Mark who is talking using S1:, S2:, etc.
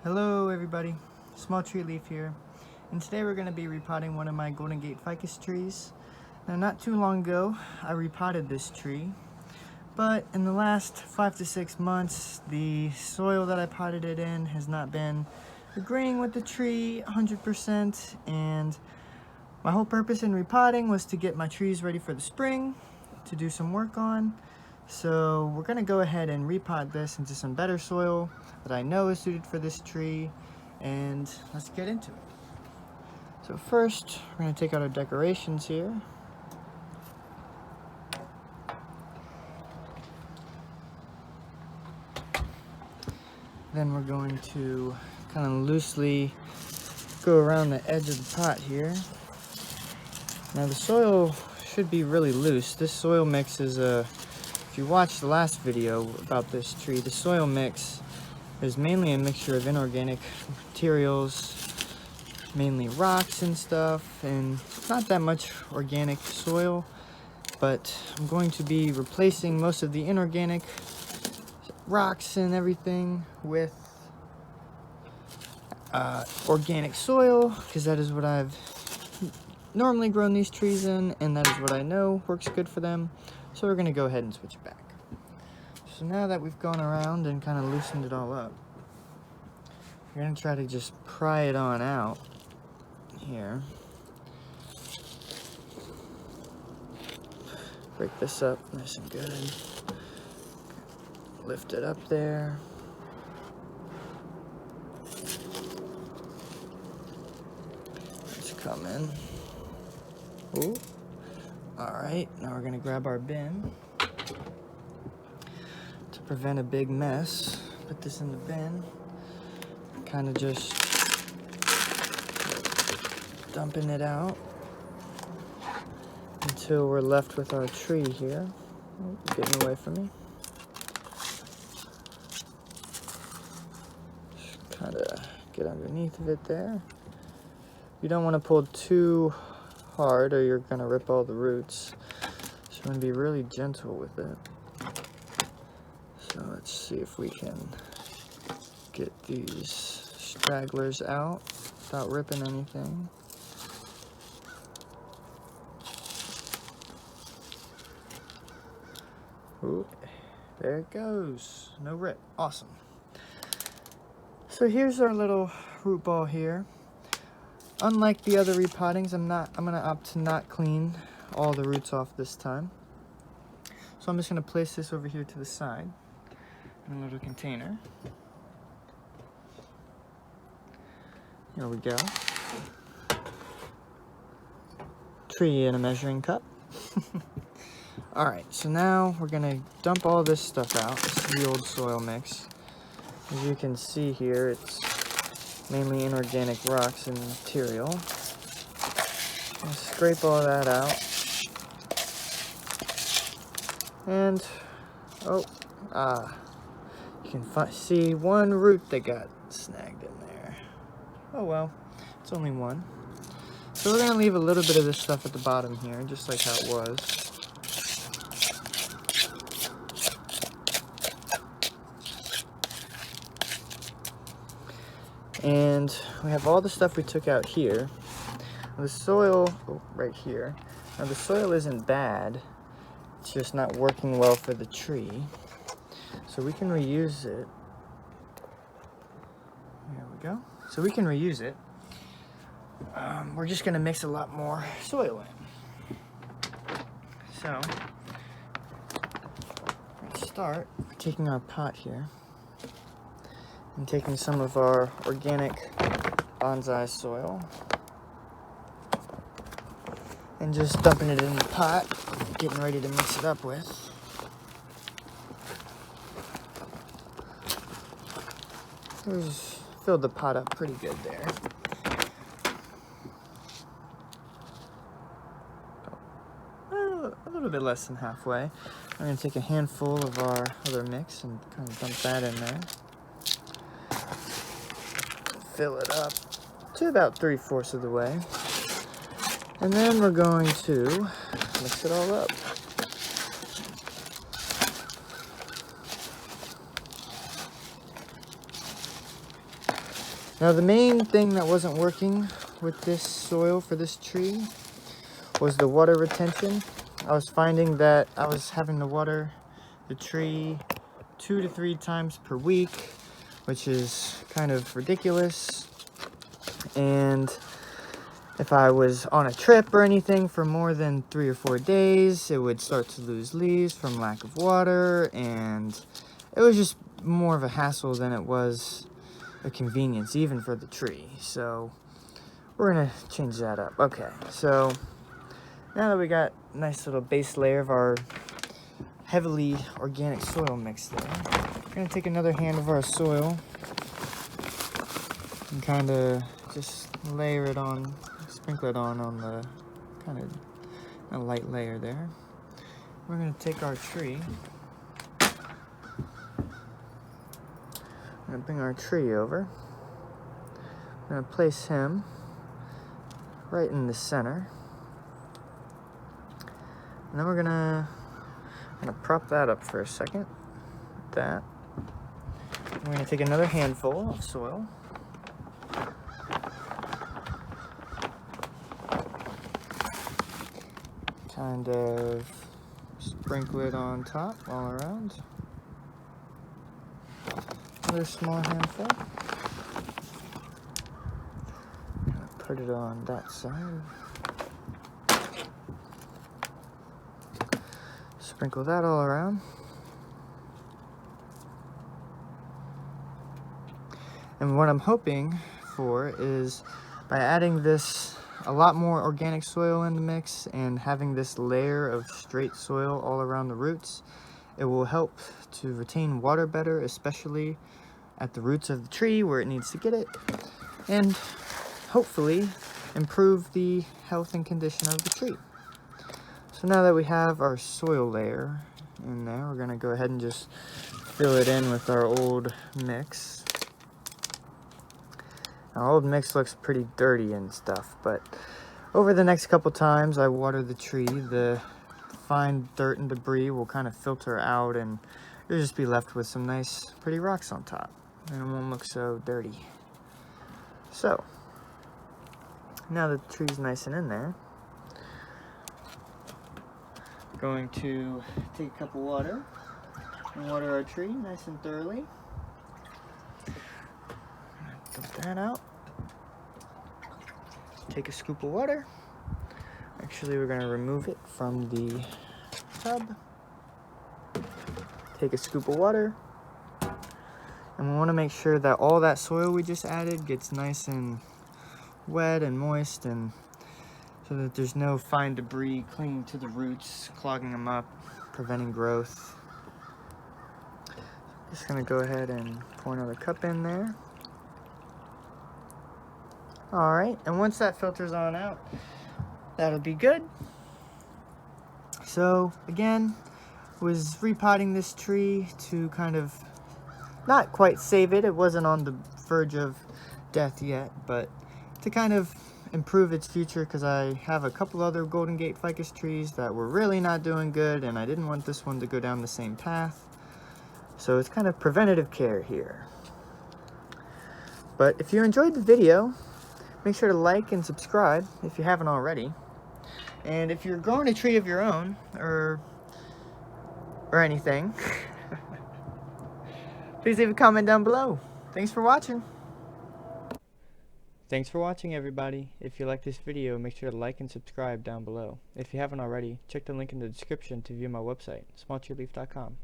S1: Hello everybody, SmallTreeLeaf here, and today we're going to be repotting one of my Golden Gate Ficus trees. Now not too long ago I repotted this tree, but in the last 5 to 6 months the soil that I potted it in has not been agreeing with the tree 100%, and my whole purpose in repotting was to get my trees ready for the spring to do some work on. So we're going to go ahead and repot this into some better soil that I know is suited for this tree, and let's get into it. So first, we're going to take out our decorations here. Then we're going to kind of loosely go around the edge of the pot here. Now the soil should be really loose. This soil mix is if you watched the last video about this tree, the soil mix is mainly a mixture of inorganic materials, mainly rocks and stuff, and not that much organic soil, but I'm going to be replacing most of the inorganic rocks and everything with organic soil, because that is what I've normally grown these trees in, and that is what I know works good for them. So we're going to go ahead and switch it back. So now that we've gone around and kind of loosened it all up, we're going to try to just pry it on out here. Break this up nice and good. Lift it up there. Let's come in. Ooh. Alright, now we're going to grab our bin. To prevent a big mess, put this in the bin. Kind of just dumping it out until we're left with our tree here. Oh, getting away from me. Just kind of get underneath of it there. You don't want to pull too hard or you're going to rip all the roots. So I'm going to be really gentle with it. So let's see if we can get these stragglers out without ripping anything. Ooh, there it goes. No rip. Awesome. So here's our little root ball here. Unlike the other repottings, I'm gonna opt to not clean all the roots off this time. So I'm just gonna place this over here to the side in a little container. Here we go. Tree in a measuring cup. Alright, so now we're gonna dump all this stuff out. This is the old soil mix. As you can see here, it's mainly inorganic rocks and material. I'll scrape all that out. And, you can see one root that got snagged in there. Oh well, it's only one. So we're going to leave a little bit of this stuff at the bottom here, just like how it was. And we have all the stuff we took out here. The soil, right here. Now the soil isn't bad, it's just not working well for the tree. So we can reuse it. There we go. So we can reuse it. We're just gonna mix a lot more soil in. So, let's start by taking our pot here and taking some of our organic bonsai soil and just dumping it in the pot, getting ready to mix it up with. Filled the pot up pretty good there. A little bit less than halfway. I'm going to take a handful of our other mix and kind of dump that in there. Fill it up to about 3/4 of the way. And then we're going to mix it all up. Now the main thing that wasn't working with this soil for this tree was the water retention. I was finding that I was having to water the tree 2 to 3 times per week, which is kind of ridiculous. And if I was on a trip or anything for more than 3 or 4 days, it would start to lose leaves from lack of water, and it was just more of a hassle than it was a convenience, even for the tree. So we're gonna change that up. Okay, so now that we got a nice little base layer of our heavily organic soil mix there, we're gonna take another hand of our soil and kind of just layer it on, sprinkle it on the kind of a light layer there. We're gonna take our tree. I'm gonna bring our tree over. I'm gonna place him right in the center. And then we're gonna prop that up for a second. Like that. We're gonna take another handful of soil. Kind of sprinkle it on top all around. Another small handful. Put it on that side. Sprinkle that all around. And what I'm hoping for is, by adding this a lot more organic soil in the mix and having this layer of straight soil all around the roots, it will help to retain water better, especially at the roots of the tree where it needs to get it, and hopefully improve the health and condition of the tree. So now that we have our soil layer in there, we're gonna go ahead and just fill it in with our old mix. Our old mix looks pretty dirty and stuff, but over the next couple times I water the tree, the fine dirt and debris will kind of filter out, and you'll just be left with some nice pretty rocks on top, and it won't look so dirty. So now that the tree's nice and in there, I'm going to take a cup of water and water our tree nice and thoroughly. Dump that out. Take a scoop of water. Actually, we're going to remove it from the tub. Take a scoop of water. And we want to make sure that all that soil we just added gets nice and wet and moist, and so that there's no fine debris clinging to the roots, clogging them up, preventing growth. Just going to go ahead and pour another cup in there. Alright, and once that filters on out, that'll be good. So again, was repotting this tree to kind of not quite save it. It wasn't on the verge of death yet, but to kind of improve its future, because I have a couple other Golden Gate Ficus trees that were really not doing good, and I didn't want this one to go down the same path. So it's kind of preventative care here. But if you enjoyed the video, make sure to like and subscribe if you haven't already. And if you're growing a tree of your own, or anything, please leave a comment down below. Thanks for watching. Thanks for watching, everybody. If you like this video, make sure to like and subscribe down below. If you haven't already, check the link in the description to view my website, SmallTreeLeaf.com.